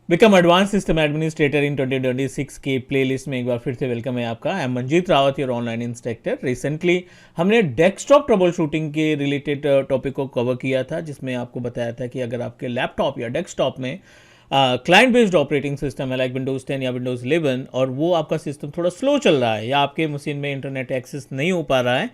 Become advance system administrator इन 2026 की playlist में एक बार फिर से वेलकम है आपका। I am Manjeet Rawat, your online instructor. Recently हमने डेस्कटॉप ट्रबल शूटिंग के रिलेटेड टॉपिक को कवर किया था, जिसमें आपको बताया था कि अगर आपके लैपटॉप या डेस्कटॉप में क्लाइंट बेस्ड ऑपरेटिंग सिस्टम है, लाइक विंडोज़ 10 या विंडोज़ 11, और वो आपका सिस्टम थोड़ा स्लो चल रहा है या आपके मशीन में इंटरनेट एक्सेस नहीं हो पा रहा है,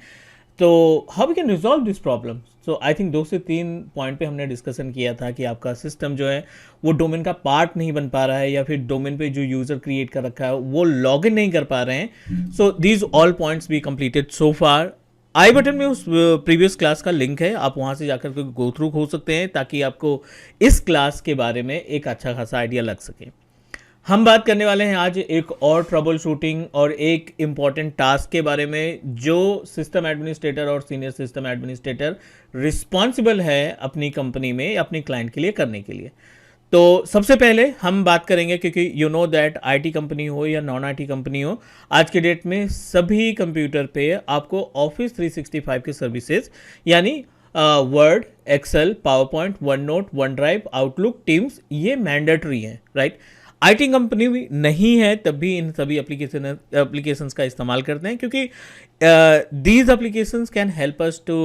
तो how we can resolve this problem. So I think 2 से 3 पॉइंट पे हमने डिस्कशन किया था कि आपका सिस्टम जो है वो डोमेन का पार्ट नहीं बन पा रहा है, या फिर डोमेन पे जो यूजर क्रिएट कर रखा है वो लॉग इन नहीं कर पा रहे हैं। So these all points be completed so far. I button में उस प्रीवियस क्लास का लिंक है, आप वहां से जाकर के गो थ्रू हो सकते हैं, ताकि आपको इस क्लास के बारे में एक अच्छा खासा आइडिया लग सके। हम बात करने वाले हैं आज एक और ट्रबल शूटिंग और एक इम्पॉर्टेंट टास्क के बारे में, जो सिस्टम एडमिनिस्ट्रेटर और सीनियर सिस्टम एडमिनिस्ट्रेटर रिस्पॉन्सिबल है अपनी कंपनी में अपने क्लाइंट के लिए करने के लिए। तो सबसे पहले हम बात करेंगे, क्योंकि you know that IT company हो या नॉन आईटी कंपनी हो, आज के डेट में सभी कंप्यूटर पे आपको ऑफिस 365 की सर्विसेज यानी Word, Excel, PowerPoint, OneNote, OneDrive, Outlook, Teams, ये मैंडेटरी हैं, राइट। आईटी कंपनी भी नहीं है तब भी इन सभी एप्लीकेशंस का इस्तेमाल करते हैं, क्योंकि these applications can help us to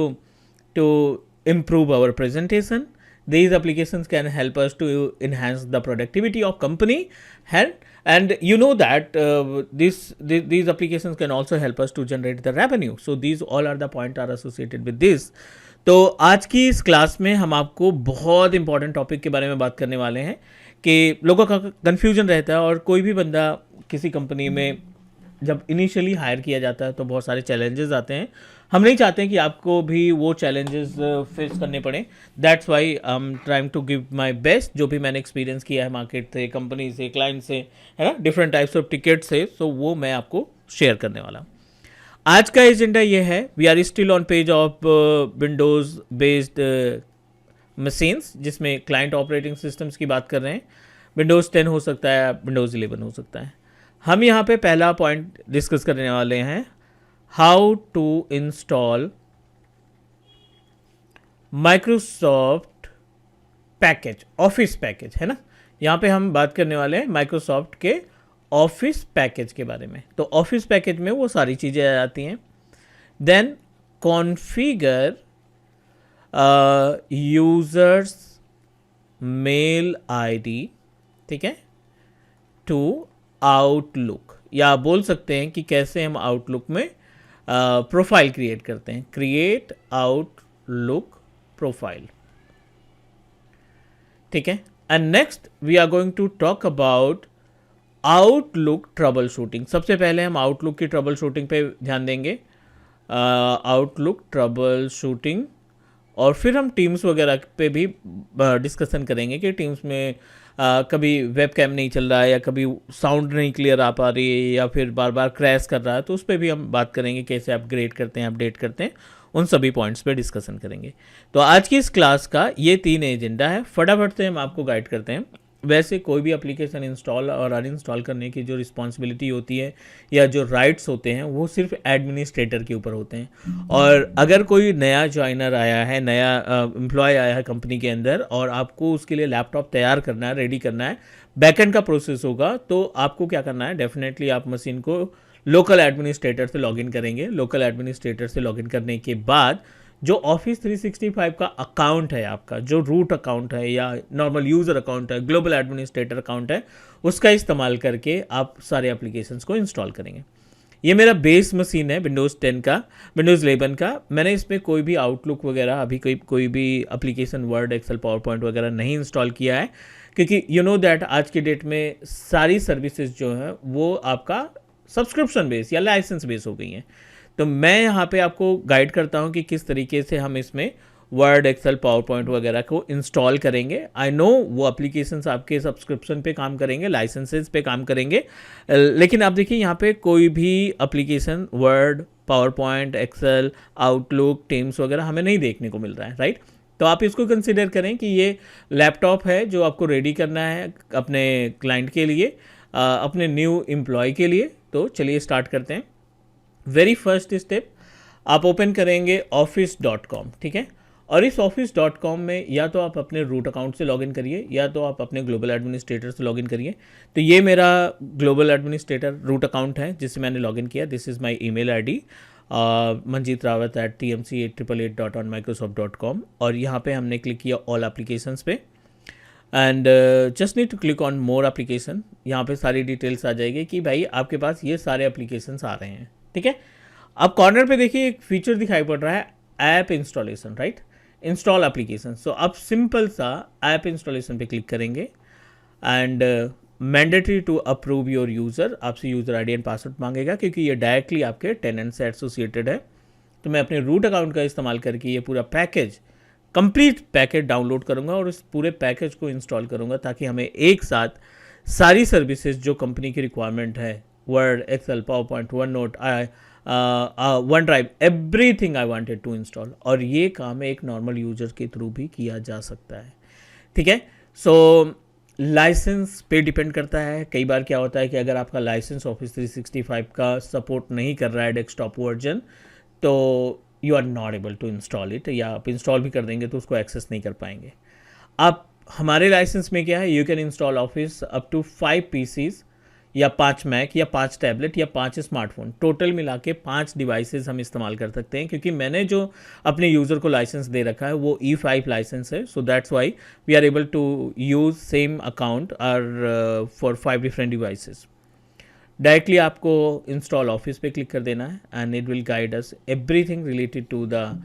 improve our presentation. These applications can help us to enhance the productivity of company, and you know that these applications can also help us to generate the revenue. So these all are the point are associated with this. तो आज की इस class में हम आपको बहुत important topic के बारे में बात करने वाले हैं कि लोगों का कन्फ्यूजन रहता है, और कोई भी बंदा किसी कंपनी में जब इनिशियली हायर किया जाता है तो बहुत सारे चैलेंजेस आते हैं। हम नहीं चाहते हैं कि आपको भी वो चैलेंजेस फेस करने पड़े। That's why I am trying to give my best, जो भी मैंने एक्सपीरियंस किया है मार्केट से, कंपनी से, क्लाइंट से, है ना, डिफरेंट टाइप्स ऑफ टिकट से, सो वो मैं आपको शेयर करने वाला हूँ। आज का एजेंडा ये है, we are still on page of Windows based machines, जिसमें क्लाइंट ऑपरेटिंग सिस्टम्स की बात कर रहे हैं। विंडोज़ 10 हो सकता है, विंडोज़ 11 हो सकता है। हम यहाँ पे पहला पॉइंट डिस्कस करने वाले हैं, how to install Microsoft package, Office package, है ना। यहाँ पे हम बात करने वाले हैं माइक्रोसॉफ्ट के ऑफिस पैकेज के बारे में। तो ऑफिस पैकेज में वो सारी चीज़ें आ जाती हैं। Then configure users mail ID, ठीक है, टू आउटलुक, या बोल सकते हैं कि कैसे हम आउटलुक में प्रोफाइल क्रिएट करते हैं, क्रिएट आउटलुक प्रोफाइल, ठीक है। And next we are going to talk about Outlook troubleshooting. सबसे पहले हम आउटलुक की ट्रबल शूटिंग पे ध्यान देंगे, आउटलुक ट्रबल शूटिंग, और फिर हम टीम्स वगैरह पे भी डिस्कशन करेंगे कि टीम्स में कभी वेब कैम नहीं चल रहा है, या कभी साउंड नहीं क्लियर आ पा रही है, या फिर बार बार क्रैश कर रहा है, तो उस पर भी हम बात करेंगे कैसे अपग्रेड करते हैं, अपडेट करते हैं, उन सभी पॉइंट्स पे डिस्कशन करेंगे। तो आज की इस क्लास का ये 3 एजेंडा है, फटाफट से हम आपको गाइड करते हैं। वैसे कोई भी एप्लीकेशन इंस्टॉल और अनइंस्टॉल करने की जो रिस्पॉन्सिबिलिटी होती है या जो राइट्स होते हैं वो सिर्फ एडमिनिस्ट्रेटर के ऊपर होते हैं। और अगर कोई नया ज्वाइनर आया है, नया एम्प्लॉय आया है कंपनी के अंदर, और आपको उसके लिए लैपटॉप तैयार करना है, रेडी करना है, बैकएंड का प्रोसेस होगा, तो आपको क्या करना है, डेफिनेटली आप मशीन को लोकल एडमिनिस्ट्रेटर से लॉगिन करेंगे। लोकल एडमिनिस्ट्रेटर से लॉगिन करने के बाद जो ऑफिस 365 का अकाउंट है आपका, जो रूट अकाउंट है या नॉर्मल यूज़र अकाउंट है, ग्लोबल एडमिनिस्ट्रेटर अकाउंट है, उसका इस्तेमाल करके आप सारे एप्लीकेशंस को इंस्टॉल करेंगे। ये मेरा बेस मशीन है विंडोज़ 10 का, विंडोज़ 11 का। मैंने इसमें कोई भी आउटलुक वगैरह, अभी कोई भी application, Word, Excel, PowerPoint वगैरह नहीं इंस्टॉल किया है, क्योंकि यू नो दैट आज की डेट में सारी सर्विसेज जो हैं वो आपका सब्सक्रिप्शन बेस या लाइसेंस बेस हो गई हैं। तो मैं यहाँ पे आपको गाइड करता हूँ कि किस तरीके से हम इसमें वर्ड, एक्सेल, पावर पॉइंट वगैरह को इंस्टॉल करेंगे। आई नो वो एप्लीकेशंस आपके सब्सक्रिप्शन पे काम करेंगे, लाइसेंसेस पे काम करेंगे, लेकिन आप देखिए यहाँ पे कोई भी application, Word, PowerPoint, Excel, Outlook, Teams वगैरह हमें नहीं देखने को मिल रहा है, राइट। तो आप इसको कंसिडर करें कि ये लैपटॉप है जो आपको रेडी करना है अपने क्लाइंट के लिए, अपने न्यू एम्प्लॉय के लिए। तो चलिए स्टार्ट करते हैं। वेरी फर्स्ट स्टेप, आप ओपन करेंगे office.com, ठीक है। और इस office.com में या तो आप अपने रूट अकाउंट से लॉगिन करिए या तो आप अपने ग्लोबल एडमिनिस्ट्रेटर से लॉगिन करिए। तो ये मेरा ग्लोबल एडमिनिस्ट्रेटर रूट अकाउंट है जिससे मैंने लॉगिन किया। This is my email ID manjeetrawat@tmc888.onmicrosoft.com, और यहाँ पे हमने क्लिक किया ऑल एप्लीकेशंस पे and just need to click on more application. यहाँ पे सारी डिटेल्स आ जाएगी कि भाई आपके पास ये सारे एप्लीकेशंस आ रहे हैं, ठीक है। अब कॉर्नर पे देखिए एक फीचर दिखाई पड़ रहा है, app installation, right, install application. So अब सिंपल सा ऐप इंस्टॉलेशन पे क्लिक करेंगे and mandatory to approve your user, आपसे यूज़र आईडी एंड पासवर्ड मांगेगा क्योंकि ये डायरेक्टली आपके टेनेंट से एसोसिएटेड है। तो मैं अपने रूट अकाउंट का इस्तेमाल करके ये पूरा पैकेज, कंप्लीट पैकेज डाउनलोड करूंगा और इस पूरे पैकेज को इंस्टॉल करूंगा ताकि हमें एक साथ सारी सर्विसेज जो कंपनी की रिक्वायरमेंट है, Word, Excel, PowerPoint, OneNote, OneDrive, everything I wanted to install, और ये काम एक नॉर्मल यूजर के थ्रू भी किया जा सकता है, ठीक है। सो लाइसेंस पे डिपेंड करता है। कई बार क्या होता है कि अगर आपका लाइसेंस ऑफिस 365 का सपोर्ट नहीं कर रहा है डेस्कटॉप वर्जन, तो you are not able to install it, या आप इंस्टॉल भी कर देंगे तो उसको एक्सेस नहीं कर पाएंगे। आप हमारे लाइसेंस में क्या है, you can install Office up to 5 PCs या 5 मैक या 5 टैबलेट या 5 स्मार्टफोन, टोटल मिला के 5 डिवाइसेस हम इस्तेमाल कर सकते हैं। क्योंकि मैंने जो अपने यूज़र को लाइसेंस दे रखा है वो E5 लाइसेंस है, so that's why we are able to use same account are for 5 different devices. Directly आपको इंस्टॉल ऑफिस पे क्लिक कर देना है and it will guide us everything related to the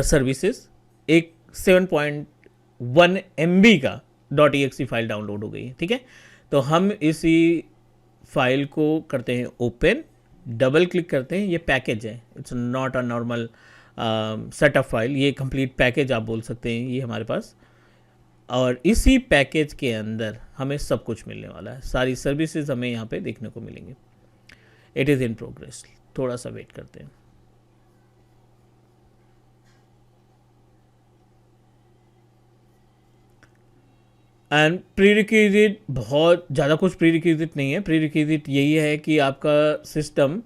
services. एक 7.1 MB का .exe file download हो गई है, ठीक है। तो हम इसी फाइल को करते हैं ओपन, डबल क्लिक करते हैं, ये पैकेज है, it's not a normal setup file, ये कंप्लीट पैकेज आप बोल सकते हैं ये हमारे पास। और इसी पैकेज के अंदर हमें सब कुछ मिलने वाला है, सारी सर्विसेज हमें यहाँ पे देखने को मिलेंगी। इट इज़ इन प्रोग्रेस, थोड़ा सा वेट करते हैं। एंड प्री रिक्विजिट, बहुत ज़्यादा कुछ प्री रिक्विजिट नहीं है। प्री रिक्विजिट यही है कि आपका system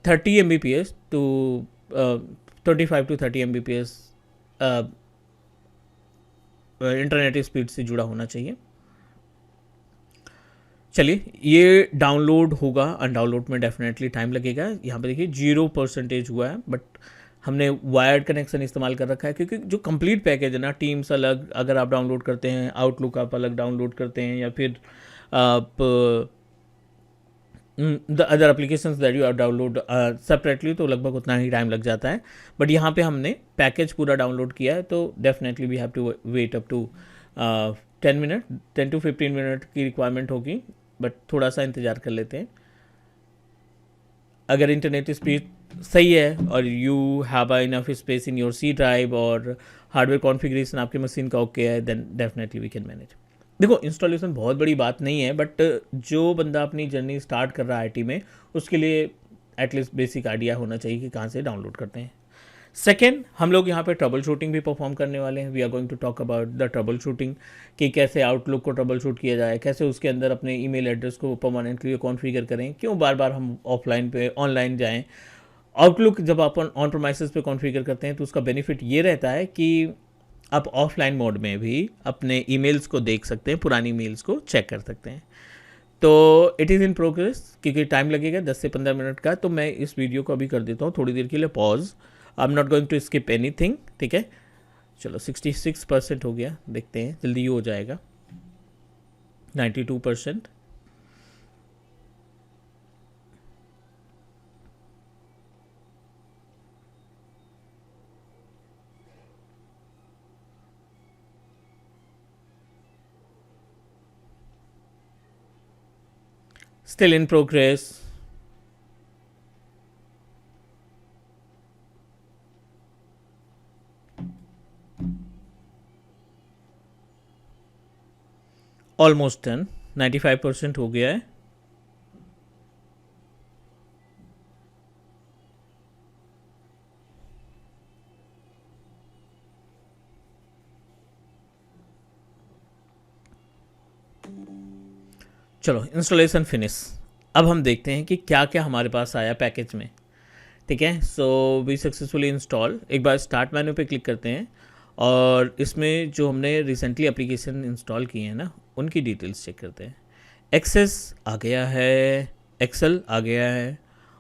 30 Mbps to 25 to 30 Mbps internet speed से जुड़ा होना चाहिए। चलिए, ये डाउनलोड होगा, अनडाउनलोड में डेफिनेटली टाइम लगेगा। यहाँ पे देखिए 0% हुआ है, बट हमने वायर्ड कनेक्शन इस्तेमाल कर रखा है क्योंकि जो कंप्लीट पैकेज है ना, टीम्स अलग अगर आप डाउनलोड करते हैं, आउटलुक आप अलग डाउनलोड करते हैं, या फिर आप the other applications that you are download separately, तो लगभग उतना ही टाइम लग जाता है। बट यहाँ पे हमने पैकेज पूरा डाउनलोड किया है, तो definitely we have to wait up to 10 to 15 minute की रिक्वायरमेंट होगी, बट थोड़ा सा इंतज़ार कर लेते हैं। अगर इंटरनेट स्पीड सही है और you have enough space in your C drive और हार्डवेयर कॉन्फ़िगरेशन आपके मशीन का ओके है, then definitely we can manage. देखो, इंस्टॉलेशन बहुत बड़ी बात नहीं है, बट जो बंदा अपनी जर्नी स्टार्ट कर रहा है IT में, उसके लिए एटलीस्ट बेसिक आइडिया होना चाहिए कि कहाँ से डाउनलोड करते हैं। सेकेंड, हम लोग यहाँ पे ट्रबल शूटिंग भी परफॉर्म करने वाले हैं। We are going to talk about the troubleshooting, कि कैसे आउटलुक को ट्रबल शूट किया जाए, कैसे उसके अंदर अपने ईमेल एड्रेस को परमानेंटली कॉन्फ़िगर करें, क्यों बार बार हम ऑफलाइन पे ऑनलाइन जाएं। आउटलुक जब आप ऑन प्रोमाइसेस पे कॉन्फ़िगर करते हैं तो उसका बेनिफिट ये रहता है कि आप ऑफलाइन मोड में भी अपने ईमेल्स को देख सकते हैं, पुरानी ईमेल्स को चेक कर सकते हैं। तो इट इज़ इन प्रोग्रेस, क्योंकि टाइम लगेगा 10 से 15 मिनट का, तो मैं इस वीडियो को अभी कर देता हूँ थोड़ी देर के लिए pause. I am not going to skip anything, ठीक है। चलो 66% हो गया, देखते हैं जल्दी ही हो जाएगा। 92%, still in progress. Almost done, 95% हो गया है। चलो, इंस्टॉलेशन फिनिश। अब हम देखते हैं कि क्या क्या हमारे पास आया पैकेज में। ठीक है। So we successfully install. एक बार स्टार्ट मेन्यू पे क्लिक करते हैं और इसमें जो हमने रिसेंटली एप्लीकेशन इंस्टॉल किए हैं ना, उनकी डिटेल्स चेक करते हैं। एक्सेस आ गया है, एक्सेल आ गया है,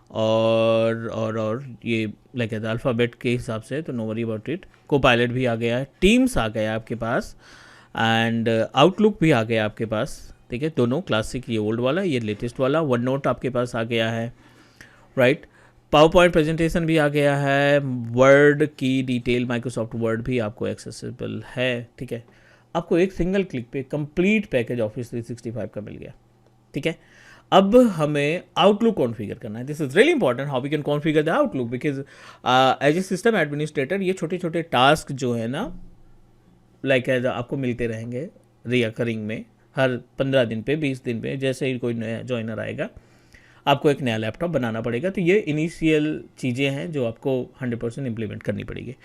और ये लाइक अल्फ़ाबेट के हिसाब से, तो नो वरी अबाउट इट। को पायलट भी आ गया है, टीम्स आ गया आपके पास, एंड आउटलुक भी आ गया आपके पास। ठीक है, दोनों क्लासिक, ये ओल्ड वाला, ये लेटेस्ट वाला। वन नोट आपके पास आ गया है, राइट। पावर पॉइंट प्रेजेंटेशन भी आ गया है, वर्ड की डिटेल, माइक्रोसॉफ्ट वर्ड भी आपको एक्सेसिबल है। ठीक है, आपको एक सिंगल क्लिक पे कंप्लीट पैकेज ऑफिस 365 का मिल गया। ठीक है, अब हमें आउटलुक कॉन्फ़िगर करना है। This is really important, how we can configure the Outlook, because as a system administrator ये छोटे छोटे टास्क जो है ना, लाइक एज आपको मिलते रहेंगे रिकरिंग में, हर 15 दिन पे, 20 दिन पे, जैसे ही कोई नया जॉइनर आएगा आपको एक नया लैपटॉप बनाना पड़ेगा। तो ये इनिशियल चीज़ें हैं जो आपको 100% इम्प्लीमेंट करनी पड़ेगी।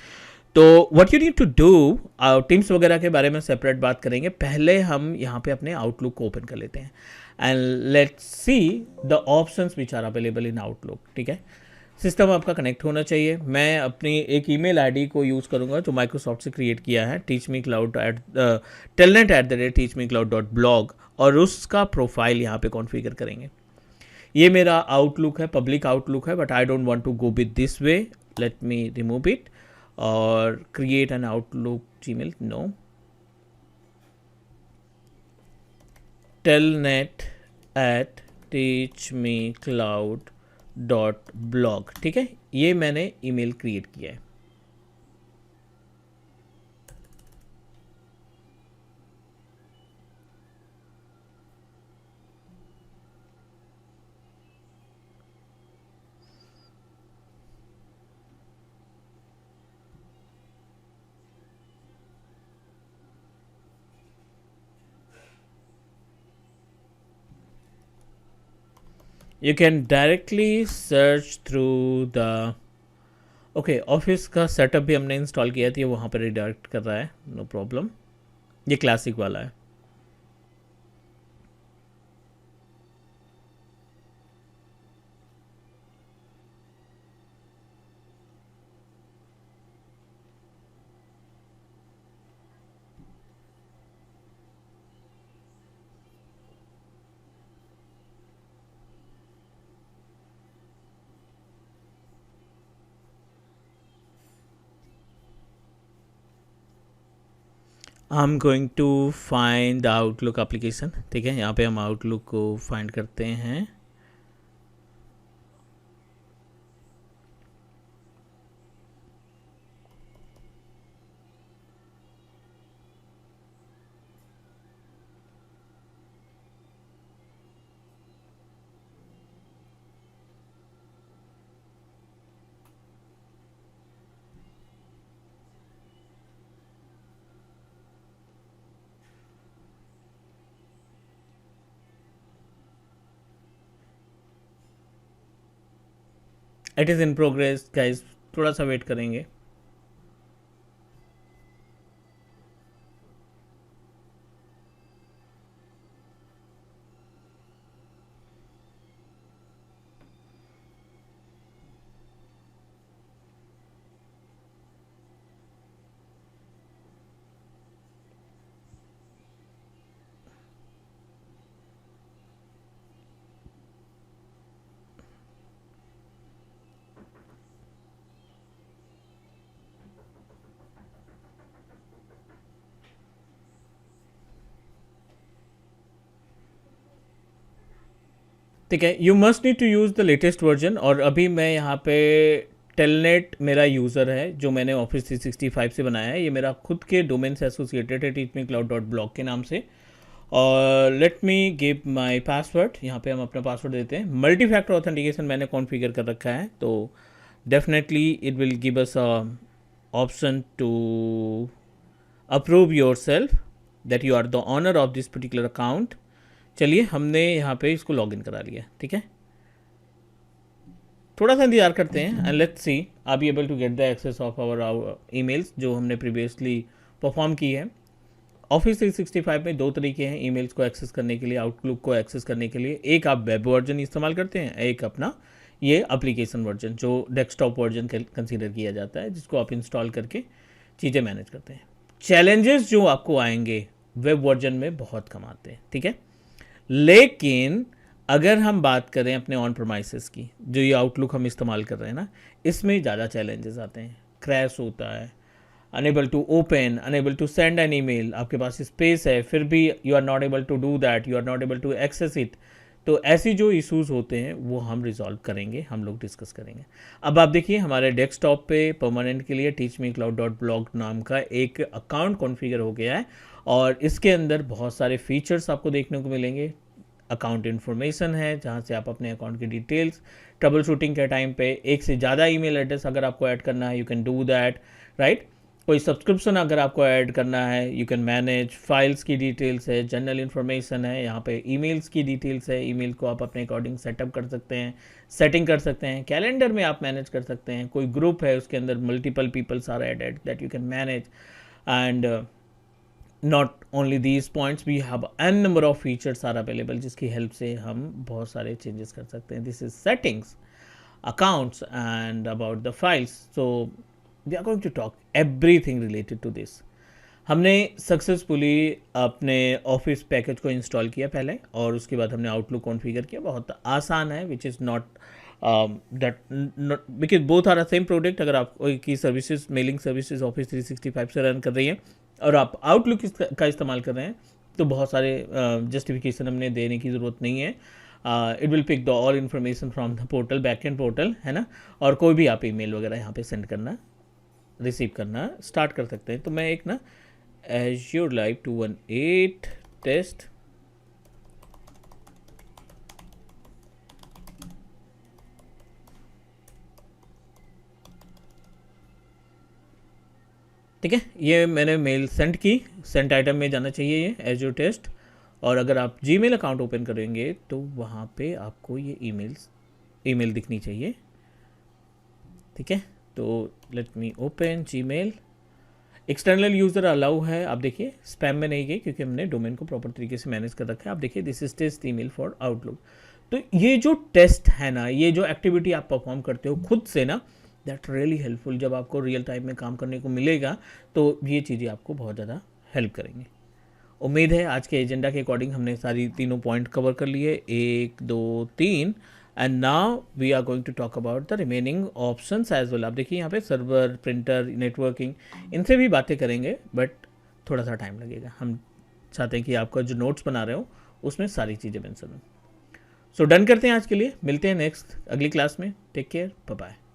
तो what you need to do, Teams वगैरह के बारे में सेपरेट बात करेंगे। पहले हम यहाँ पे अपने आउटलुक को ओपन कर लेते हैं and let's see the options which are available in Outlook. ठीक है, सिस्टम आपका कनेक्ट होना चाहिए। मैं अपनी एक ईमेल आईडी को यूज़ करूँगा जो माइक्रोसॉफ्ट से क्रिएट किया है, teachmecloud@telnet@teachmecloud.blog, और उसका प्रोफाइल यहाँ पे कॉन्फ़िगर करेंगे। ये मेरा आउटलुक है, पब्लिक आउटलुक है, but I don't want to go with this way. Let me remove it और create an outlook Gmail. No, telnet@teachmecloud.blog। ठीक है, ये मैंने ईमेल क्रिएट किया है। You can directly search through the okay, office का setup भी हमने इंस्टॉल किया था, ये वहाँ पर रिडायरेक्ट कर रहा है, नो प्रॉब्लम। ये क्लासिक वाला है। I am going to find the Outlook application. ठीक है, यहाँ पे हम आउटलुक को फाइंड करते हैं। It is in progress guys, थोड़ा सा वेट करेंगे। ठीक है, you must need to use the latest version. और अभी मैं यहाँ पे टेलनेट मेरा यूज़र है जो मैंने ऑफिस 365 से बनाया है। ये मेरा खुद के डोमेन से एसोसिएटेड है, teachmecloud.blog के नाम से। और let me give my password. यहाँ पे हम अपना पासवर्ड देते हैं। मल्टी फैक्टर ऑथेंटिकेशन मैंने कॉन्फ़िगर कर रखा है, तो definitely it will give us option to approve yourself that you are the owner of this particular account. चलिए, हमने यहाँ पे इसको लॉगिन करा लिया। ठीक है, थोड़ा सा इंतजार करते हैं and let's see are be able to get the access of our emails जो हमने प्रीवियसली परफॉर्म की है। ऑफिस 365 में दो तरीके हैं ईमेल्स को एक्सेस करने के लिए, आउटलुक को एक्सेस करने के लिए। एक आप वेब वर्जन इस्तेमाल करते हैं, एक अपना ये एप्लीकेशन वर्जन जो डेस्कटॉप वर्जन कंसीडर किया जाता है, जिसको आप इंस्टॉल करके चीज़ें मैनेज करते हैं। चैलेंजेस जो आपको आएंगे वेब वर्जन में बहुत कम आते हैं, ठीक है। लेकिन अगर हम बात करें अपने ऑन प्रोमाइसेस की, जो ये आउटलुक हम इस्तेमाल कर रहे हैं ना, इसमें ज़्यादा चैलेंजेस आते हैं। क्रैश होता है, unable to open, unable to send an email, आपके पास स्पेस है फिर भी you are not able to do that, you are not able to access it. तो ऐसी जो इश्यूज होते हैं वो हम रिजॉल्व करेंगे, हम लोग डिस्कस करेंगे। अब आप देखिए हमारे डेस्कटॉप पे परमानेंट के लिए teachmecloud.blog नाम का एक अकाउंट कॉन्फ़िगर हो गया है और इसके अंदर बहुत सारे फीचर्स आपको देखने को मिलेंगे। अकाउंट इन्फॉर्मेशन है जहाँ से आप अपने अकाउंट की डिटेल्स, ट्रबल शूटिंग के टाइम पे एक से ज़्यादा ईमेल एड्रेस अगर आपको ऐड करना है, you can do that, right. कोई सब्सक्रिप्शन अगर आपको ऐड करना है, यू कैन मैनेज। फाइल्स की डिटेल्स है, जनरल इन्फॉर्मेशन है, यहाँ पे ईमेल्स की डिटेल्स है, ईमेल को आप अपने अकॉर्डिंग सेटअप कर सकते हैं, सेटिंग कर सकते हैं। कैलेंडर में आप मैनेज कर सकते हैं, कोई ग्रुप है उसके अंदर multiple peoples are added that you can manage. And not only these points, we have an number of features are available जिसकी हेल्प से हम बहुत सारे चेंजेस कर सकते हैं। This is settings, accounts and about the files. So we are going to talk everything related to this. हमने successfully अपने ऑफिस पैकेज को इंस्टॉल किया पहले और उसके बाद हमने आउटलुक कॉन्फ़िगर किया। बहुत आसान है, which is not that because both are the same product. अगर आप की सर्विसेज, मेलिंग सर्विसेज ऑफिस 365 से रन कर रही हैं और आप आउटलुक का इस्तेमाल कर रहे हैं तो बहुत सारे जस्टिफिकेशन हमने देने की ज़रूरत नहीं है। It will pick the all information from the portal, backend portal, है ना। और कोई भी आप ईमेल वगैरह यहाँ पे सेंड करना, रिसीव करना स्टार्ट कर सकते हैं। तो मैं एक ना Azure Live 218 टेस्ट ठीक है, ये मैंने मेल सेंड की, सेंट आइटम में जाना चाहिए ये Azure टेस्ट। और अगर आप जीमेल अकाउंट ओपन करेंगे तो वहाँ पे आपको ये ईमेल दिखनी चाहिए, ठीक है। तो let me open Gmail. External user allow है, आप देखिए स्पैम में नहीं गई क्योंकि हमने डोमेन को प्रॉपर तरीके से मैनेज कर रखा है। आप देखिए this is test email for Outlook. तो ये जो टेस्ट है ना, ये जो एक्टिविटी आप परफॉर्म करते हो खुद से ना, दैट रियली हेल्पफुल। जब आपको रियल टाइम में काम करने को मिलेगा तो ये चीज़ें आपको बहुत ज़्यादा हेल्प करेंगी। उम्मीद है आज के एजेंडा के अकॉर्डिंग हमने सारी तीनों पॉइंट कवर कर लिए, 1 2 3। And now we are going to talk about the remaining options as well. आप देखिए यहाँ पे सर्वर, प्रिंटर, नेटवर्किंग, इनसे भी बातें करेंगे बट थोड़ा सा टाइम लगेगा। हम चाहते हैं कि आपका जो नोट्स बना रहे हो उसमें सारी चीज़ें मेंशन हो। सो डन करते हैं आज के लिए, मिलते हैं नेक्स्ट अगली क्लास में। Take care, bye bye.